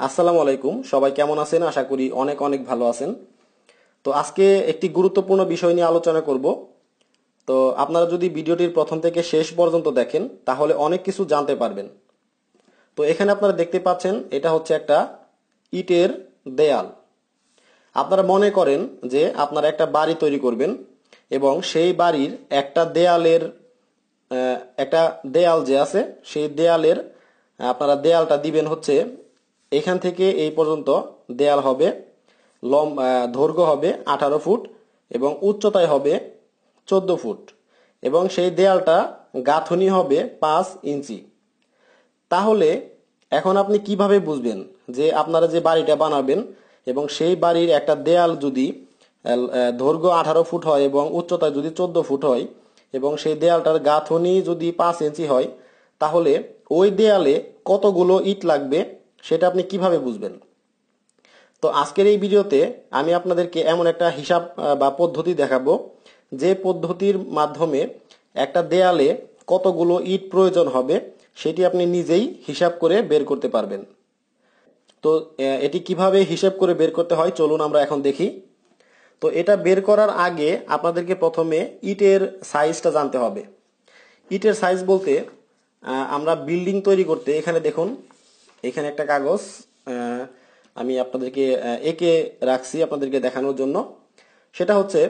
আসসালামু আলাইকুম, সবাই কেমন আছেন? আশা করি অনেক অনেক ভালো আছেন। তো আজকে একটি গুরুত্বপূর্ণ বিষয় নিয়ে আলোচনা করব। তো আপনারা যদি ভিডিওটির প্রথম থেকে শেষ পর্যন্ত দেখেন তাহলে অনেক কিছু জানতে পারবেন। তো এখানে আপনারা দেখতে পাচ্ছেন এটা হচ্ছে একটা ইটের দেয়াল। আপনারা মনে করেন যে আপনারা একটা বাড়ি তৈরি করবেন এবং সেই বাড়ির একটা দেয়াল যে আছে সেই দেয়ালের আপনারা দেয়ালটা দিবেন হচ্ছে এখান থেকে এই পর্যন্ত দেয়াল হবে। দৈর্ঘ্য হবে 18 ফুট এবং উচ্চতায় হবে 14 ফুট এবং সেই দেয়ালটা গাঁথুনি হবে 5 ইঞ্চি। তাহলে এখন আপনি কিভাবে বুঝবেন যে আপনারা যে বাড়িটা বানাবেন এবং সেই বাড়ির একটা দেয়াল যদি দৈর্ঘ্য 18 ফুট হয় এবং উচ্চতা যদি 14 ফুট হয় এবং সেই দেয়ালটার গাঁথুনি যদি 5 ইঞ্চি হয়, তাহলে ওই দেয়ালে কতগুলো ইট লাগবে সেটা আপনি কিভাবে বুঝবেন? তো আজকের এই ভিডিওতে আমি আপনাদেরকে এমন একটা হিসাব বা পদ্ধতি দেখাবো যে পদ্ধতির মাধ্যমে একটা দেয়ালে কতগুলো ইট প্রয়োজন হবে সেটি আপনি নিজেই হিসাব করে বের করতে পারবেন। তো এটি কিভাবে হিসাব করে বের করতে হয় চলুন আমরা এখন দেখি। তো এটা বের করার আগে আপনাদেরকে প্রথমে ইটের সাইজটা জানতে হবে। ইটের সাইজ বলতে আমরা বিল্ডিং তৈরি করতে এখানে দেখুন, এখানে একটা কাগজ আমি আপনাদেরকে এঁকে রাখছি আপনাদেরকে দেখানোর জন্য। সেটা হচ্ছে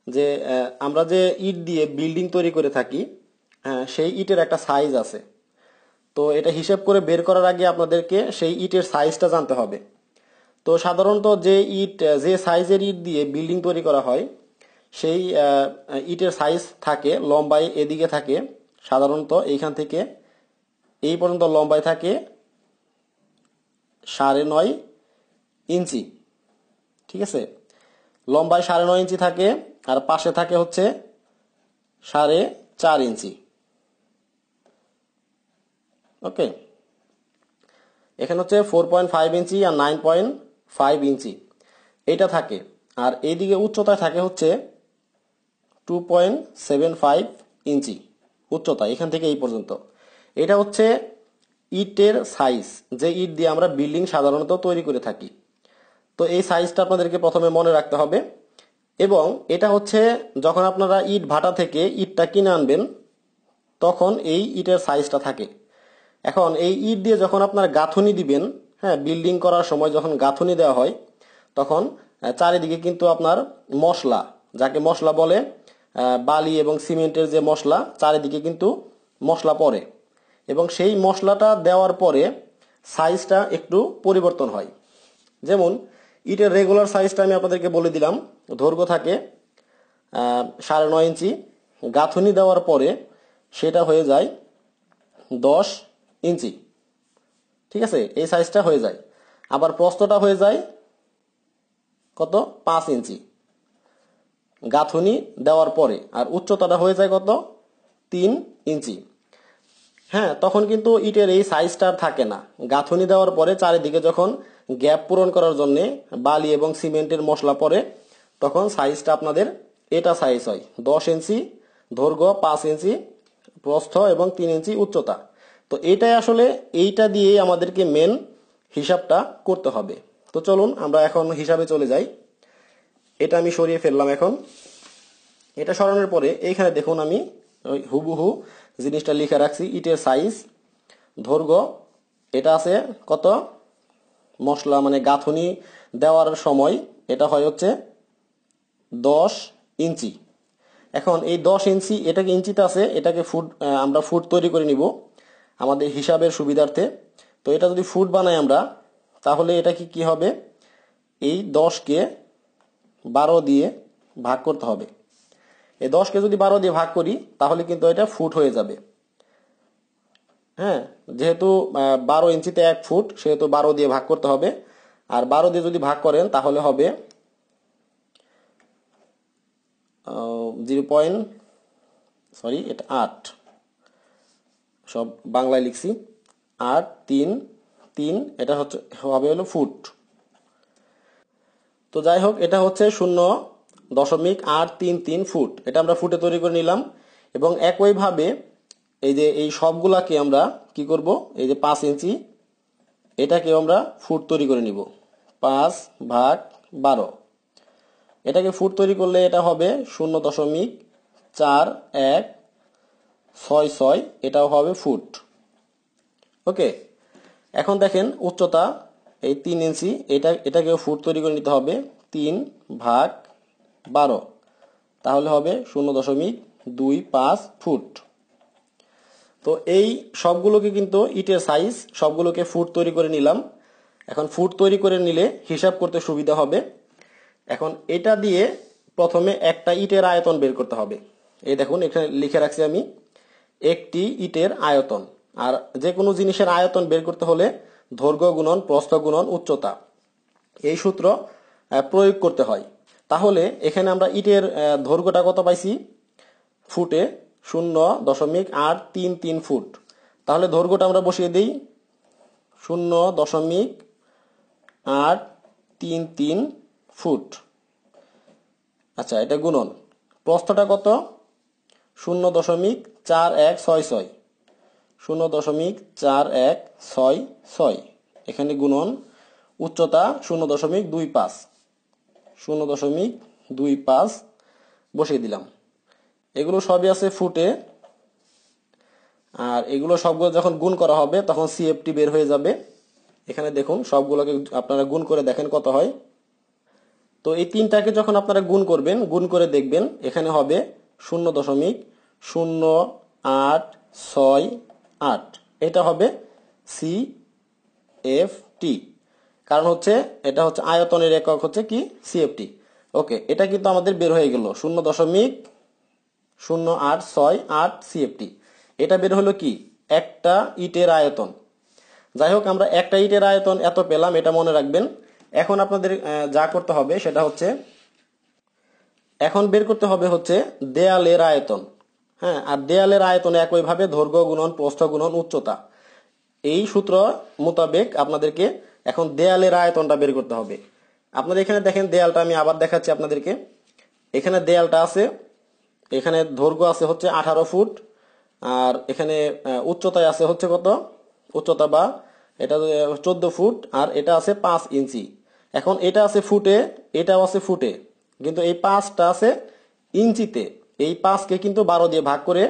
যে আমরা যে ইট দিয়ে বিল্ডিং তৈরি করে থাকি, সেই ইটের একটা সাইজ আছে। তো এটা হিসাব করে বের করার আগে আপনাদেরকে সেই ইটের সাইজটা জানতে হবে। তো সাধারণত যে সাইজের ইট দিয়ে বিল্ডিং তৈরি করা হয় সেই ইটের সাইজ থাকে লম্বায় এদিকে থাকে, সাধারণত এইখান থেকে এই পর্যন্ত লম্বায় থাকে 9.5 ইঞ্চি। ঠিক আছে, লম্বায় 9.5 ইঞ্চি থাকে আর পাশে থাকে হচ্ছে 4.5 ইঞ্চি। ওকে, এখানে হচ্ছে 4.5 ইঞ্চি আর 9.5 ইঞ্চি এটা থাকে। আর এইদিকে উচ্চতায় থাকে হচ্ছে 2.75 ইঞ্চি উচ্চতা এখান থেকে এই পর্যন্ত। এটা হচ্ছে ইটের সাইজ, যে ইট দিয়ে আমরা বিল্ডিং সাধারণত তৈরি করে থাকি। তো এই সাইজটা আপনাদেরকে প্রথমে মনে রাখতে হবে। এবং এটা হচ্ছে যখন আপনারা ইট ভাটা থেকে ইটটা কিনে আনবেন তখন এই ইটের সাইজটা থাকে। এখন এই ইট দিয়ে যখন আপনার গাঁথুনি দিবেন, হ্যাঁ, বিল্ডিং করার সময় যখন গাঁথুনি দেওয়া হয় তখন চারিদিকে কিন্তু আপনার মশলা, যাকে মশলা বলে বালি এবং সিমেন্টের যে মশলা, চারিদিকে কিন্তু মশলা পড়ে এবং সেই মশলাটা দেওয়ার পরে সাইজটা একটু পরিবর্তন হয়। যেমন ইটের রেগুলার সাইজটা আমি আপনাদেরকে বলে দিলাম, দৈর্ঘ্য থাকে 9.5 ইঞ্চি, গাঁথুনি দেওয়ার পরে সেটা হয়ে যায় 10 ইঞ্চি। ঠিক আছে, এই সাইজটা হয়ে যায়। আবার প্রস্থটা হয়ে যায় কত? 5 ইঞ্চি গাঁথুনি দেওয়ার পরে। আর উচ্চতাটা হয়ে যায় কত? 3 ইঞ্চি। হ্যাঁ, তখন কিন্তু ইটের এই সাইজটা থাকে না। গাঁথুনি দেওয়ার পরে চারিদিকে যখন গ্যাপ পূরণ করার জন্য বালি এবং সিমেন্টের মশলা পড়ে তখন সাইজটা আপনাদের এটা সাইজ হয় 10 ইঞ্চি দৈর্ঘ্য, 5 ইঞ্চি প্রস্থ এবং 3 ইঞ্চি উচ্চতা। তো এইটাই আসলে এইটা দিয়েই আমাদেরকে মেন হিসাবটা করতে হবে। তো চলুন আমরা এখন হিসাবে চলে যাই। এটা আমি সরিয়ে ফেললাম। এখন এটা সরানোর পরে এইখানে দেখুন আমি হুবহু জিনিসটা লিখে রাখছি। ইটের সাইজ, দৈর্ঘ্য এটা আছে কত? মশলা মানে গাঁথুনি দেওয়ার সময় এটা হয় হচ্ছে 10 ইঞ্চি। এখন এই 10 ইঞ্চি এটাকে ইঞ্চিতে আছে, এটাকে আমরা ফুট তৈরি করে নিব আমাদের হিসাবের সুবিধার্থে। তো এটা যদি ফুট বানাই আমরা তাহলে এটা কি হবে? এই 10কে 12 দিয়ে ভাগ করতে হবে। এই 10কে যদি 12 দিয়ে ভাগ করি তাহলে কিন্তু এটা ফুট হয়ে যাবে। হ্যাঁ, যেহেতু 12 ইঞ্চিতে 1 ফুট সেহেতু 12 দিয়ে ভাগ করতে হবে। আর 12 দিয়ে যদি ভাগ করেন তাহলে হবে 8, সব বাংলায় লিখছি। 8, 3, 3 এটা হবে হলো ফুট। তো যাই হোক, এটা হচ্ছে 0.833 ফুট। এটা আমরা ফুটে তৈরি করে নিলাম। এবং একইভাবে এই যে এই সবগুলাকে আমরা কি করব, এই যে 5 ইঞ্চি এটাকেও আমরা ফুট তৈরি করে নিব। 5/12, এটাকে ফুট তৈরি করলে এটা হবে 0.4166, এটাও হবে ফুট। ওকে, এখন দেখেন উচ্চতা এই 3 ইঞ্চি, এটাকেও ফুট তৈরি করে নিতে হবে। 3/12, তাহলে হবে 0.25 ফুট। তো এই সবগুলোকে কিন্তু ইটের সাইজ সবগুলোকে ফুট তৈরি করে নিলাম। এখন ফুট তৈরি করে নিলে হিসাব করতে সুবিধা হবে। এখন এটা দিয়ে প্রথমে একটা ইটের আয়তন বের করতে হবে। এই দেখুন এখানে লিখে রাখছি আমি একটি ইটের আয়তন। আর যে কোনো জিনিসের আয়তন বের করতে হলে দৈর্ঘ্য গুণন প্রস্থ গুণন উচ্চতা, এই সূত্র প্রয়োগ করতে হয়। তাহলে এখানে আমরা ইটের দৈর্ঘ্যটা কত পাইছি? ফুটে 0.833 ফুট। তাহলে দৈর্ঘ্যটা আমরা বসিয়ে দিই 0.833 ফুট। আচ্ছা, এটা গুণন প্রস্থটা কত? 0.4166, 0.4166, এখানে গুণন উচ্চতা 0.25, 0.25 বসিয়ে দিলাম। এগুলো সবই আছে ফুটে। আর এগুলো সবগুলো যখন গুণ করা হবে তখন সিএফটি বের হয়ে যাবে। এখানে দেখুন সবগুলোকে আপনারা গুণ করে দেখেন কত হয়। তো এই তিনটাকে যখন আপনারা গুণ করবেন, গুণ করে দেখবেন এখানে হবে 0.0868, এটা হবে সিএফটি। কারণ হচ্ছে এটা হচ্ছে আয়তনের একক হচ্ছে কি সিএফটি। ওকে, এটা কিন্তু আমাদের বের হয়ে গেল 0.0868 সিএফটি। এটা বের হলো কি একটা ইটের আয়তন। যাই হোক, আমরা একটা ইটের আয়তন এত পেলাম, এটা মনে রাখবেন। এখন আপনাদের যা করতে হবে সেটা হচ্ছে এখন বের করতে হবে হচ্ছে দেয়ালের আয়তন। হ্যাঁ, আর দেয়ালের আয়তন একইভাবে দৈর্ঘ্য গুণন প্রস্থ গুণন উচ্চতা, এই সূত্র মোতাবেক আপনাদেরকে এখন দেয়ালের আয়তনটা বের করতে হবে। আপনাদের এখানে দেখেন দেয়ালটা আমি আবার দেখাচ্ছি আপনাদেরকে। এখানে দেয়ালটা আছে, এখানে দৈর্ঘ্য আছে হচ্ছে 18 ফুট, আর এখানে উচ্চতায় আছে হচ্ছে কত? উচ্চতা বা এটা 14 ফুট, আর এটা আছে 5 ইঞ্চি। এখন এটা আছে ফুটে, এটাও আছে ফুটে, কিন্তু এই 5টা আছে ইঞ্চিতে। এই 5কে কিন্তু 12 দিয়ে ভাগ করে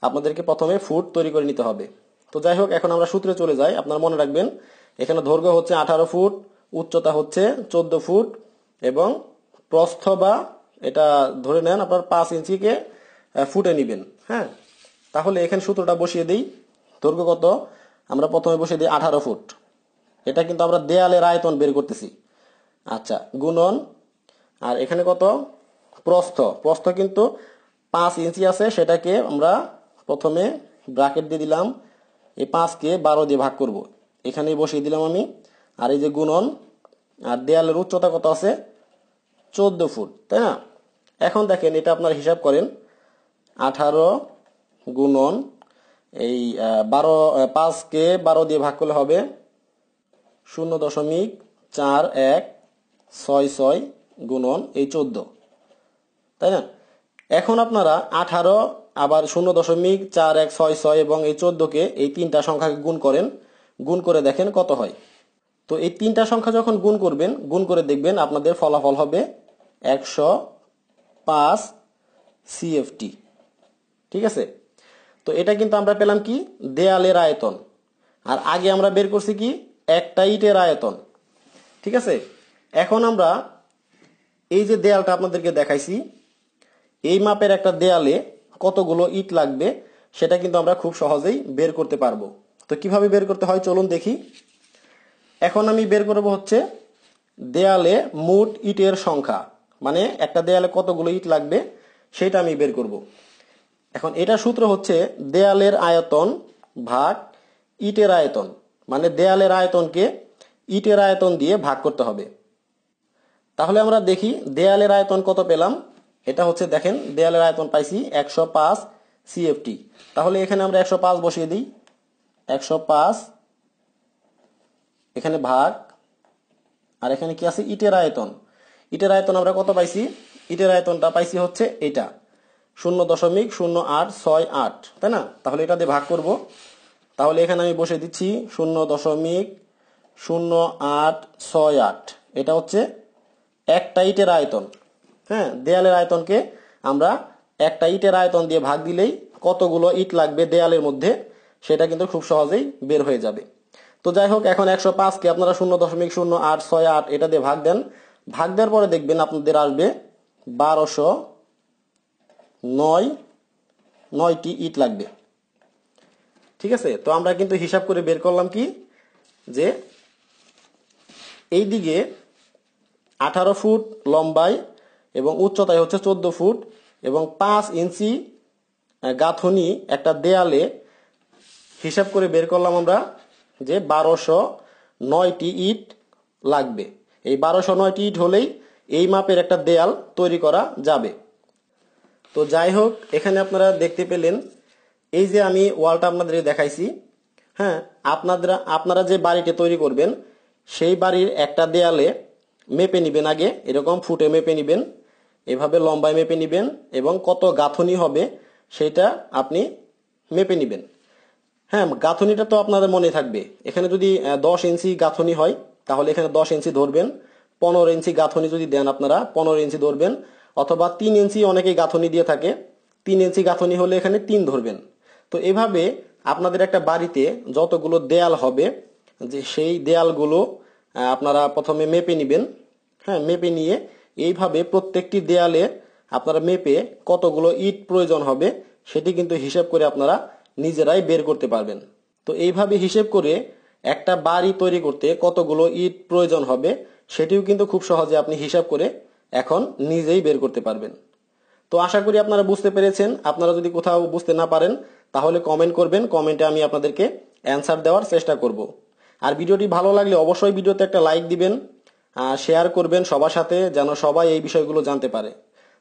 আপনাদেরকে প্রথমে ফুট তৈরি করে নিতে হবে। তো যাই হোক, এখন আমরা সূত্রে চলে যাই। আপনারা মনে রাখবেন এখানে দৈর্ঘ্য হচ্ছে 18 ফুট, উচ্চতা হচ্ছে 14 ফুট, এবং প্রস্থ বা এটা ধরে নেন আপনার 5 ইঞ্চিকে ফুটে নিবেন। হ্যাঁ, তাহলে এখানে সূত্রটা বসিয়ে দিই। দৈর্ঘ্য কত? আমরা প্রথমে বসিয়ে দিই 18 ফুট। এটা কিন্তু আমরা দেয়ালের আয়তন বের করতেছি। আচ্ছা, গুণন, আর এখানে কত? প্রস্থ। প্রস্থ কিন্তু 5 ইঞ্চি আছে, সেটাকে আমরা প্রথমে ব্র্যাকেট দিয়ে দিলাম। এই 5কে 12 দিয়ে ভাগ করব, এখানেই বসিয়ে দিলাম আমি। আর এই যে গুণন, আর দেয়ালের উচ্চতা কত আছে? 14 ফুট, তাই না? এখন দেখেন এটা আপনার হিসাব করেন, 18 গুণন এই 5কে 12 দিয়ে ভাগ করলে হবে 0.4166 গুণন এই 14, তাই না? এখন আপনারা 18 আবার 0.4166 এবং এই 14কে এই তিনটা সংখ্যাকে গুণ করেন, গুণ করে দেখেন কত হয়। তো এই তিনটা সংখ্যা যখন গুণ করবেন, গুণ করে দেখবেন আপনাদের ফলাফল হবে 105 সিএফটি। ঠিক আছে? তো এটা কিন্তু আমরা পেলাম কি দেয়ালের আয়তন, আর আগে আমরা বের করছি কি একটা ইটের আয়তন। ঠিক আছে? এখন আমরা এই যে দেয়ালটা আপনাদেরকে দেখাইছি, এই মাপের একটা দেয়ালে কতগুলো ইট লাগবে সেটা কিন্তু আমরা খুব সহজেই বের করতে পারবো। তো কিভাবে বের করতে হয় চলুন দেখি। এখন আমি বের করব হচ্ছে দেয়ালে মোট ইটের সংখ্যা, মানে একটা দেয়ালে কতগুলো ইট লাগবে সেটা আমি বের করব। এখন এটা সূত্র হচ্ছে দেয়ালের আয়তন ভাগ ইটের আয়তন, মানে দেয়ালের আয়তনকে ইটের আয়তন দিয়ে ভাগ করতে হবে। তাহলে আমরা দেখি দেয়ালের আয়তন কত পেলাম। এটা হচ্ছে দেখেন দেয়ালের আয়তন পাইছি 105 সিএফটি। তাহলে এখানে আমরা 105 বসিয়ে দিই, 105, এখানে ভাগ, আর এখানে কি আছে ইটের আয়তন। ইটের আয়তন আমরা কত পাইছি? ইটের আয়তনটা পাইছি হচ্ছে এটা 0.0868, তাই না? তাহলে এটা দিয়ে ভাগ করব। তাহলে এখানে আমি বসে দিচ্ছি 0.868 এটা হচ্ছে একটা ইটের আয়তন। হ্যাঁ, দেয়ালের আয়তনকে আমরা একটা ইটের আয়তন দিয়ে ভাগ দিলেই কতগুলো ইট লাগবে দেয়ালের মধ্যে সেটা কিন্তু খুব সহজেই বের হয়ে যাবে। তো যাই হোক, এখন 105কে আপনারা 0.0868 এটা দিয়ে ভাগ দেন। ভাগ দেওয়ার পরে দেখবেন আপনাদের আসবে 1209টি ইট লাগবে। ঠিক আছে, তো আমরা কিন্তু হিসাব করে বের করলাম কি যে এই দিকে 18 ফুট লম্বায় এবং উচ্চতায় হচ্ছে 14 ফুট এবং 5 ইঞ্চি গাঁথনি একটা দেয়ালে হিসাব করে বের করলাম আমরা যে 1209টি ইট লাগবে। এই 1209টি ইট হলেই এই মাপের একটা দেয়াল তৈরি করা যাবে। তো যাই হোক, এখানে আপনারা দেখতে পেলেন এই যে আমি ওয়ালটা আপনাদের দেখাইছি। হ্যাঁ, আপনারা যে বাড়িটি তৈরি করবেন সেই বাড়ির একটা দেয়ালে মেপে নিবেন, আগে এরকম ফুটে মেপে নিবেন, এভাবে লম্বায় মেপে নিবেন এবং কত গাঁথনি হবে সেটা আপনি মেপে নিবেন। হ্যাঁ, গাঁথনিটা তো আপনাদের মনে থাকবে। এখানে যদি 10 ইঞ্চি গাঁথনি হয় তাহলে এখানে 10 ইঞ্চি ধরবেন। 15 ইঞ্চি গাঁথনি যদি দেন আপনারা 15 ইঞ্চি ধরবেন, অথবা 3 ইঞ্চি অনেকেই গাঁথনি দিয়ে থাকে, 3 ইঞ্চি গাঁথনি হলে এখানে 3 ধরবেন। তো এভাবে আপনাদের একটা বাড়িতে যতগুলো দেয়াল হবে যে সেই দেয়ালগুলো আপনারা প্রথমে মেপে নিবেন। হ্যাঁ, মেপে নিয়ে এইভাবে প্রত্যেকটি দেয়ালে আপনারা মেপে কতগুলো ইট প্রয়োজন হবে সেটি কিন্তু হিসাব করে আপনারা নিজেরাই বের করতে পারবেন। তো এইভাবে হিসেব করে একটা বাড়ি তৈরি করতে কতগুলো ইট প্রয়োজন হবে সেটিও কিন্তু খুব সহজে আপনি হিসাব করে এখন নিজেই বের করতে পারবেন। তো আশা করি আপনারা বুঝতে পেরেছেন। আপনারা যদি কোথাও বুঝতে না পারেন তাহলে কমেন্ট করবেন, কমেন্টে আমি আপনাদেরকে অ্যান্সার দেওয়ার চেষ্টা করব। আর ভিডিওটি ভালো লাগলে অবশ্যই ভিডিওতে একটা লাইক দিবেন, শেয়ার করবেন সবার সাথে যেন সবাই এই বিষয়গুলো জানতে পারে।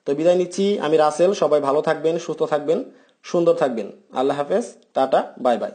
তো বিদায় নিচ্ছি, আমি রাসেল। সবাই ভালো থাকবেন, সুস্থ থাকবেন, সুন্দর থাকবেন। আল্লাহ হাফেজ, টাটা, বাই বাই।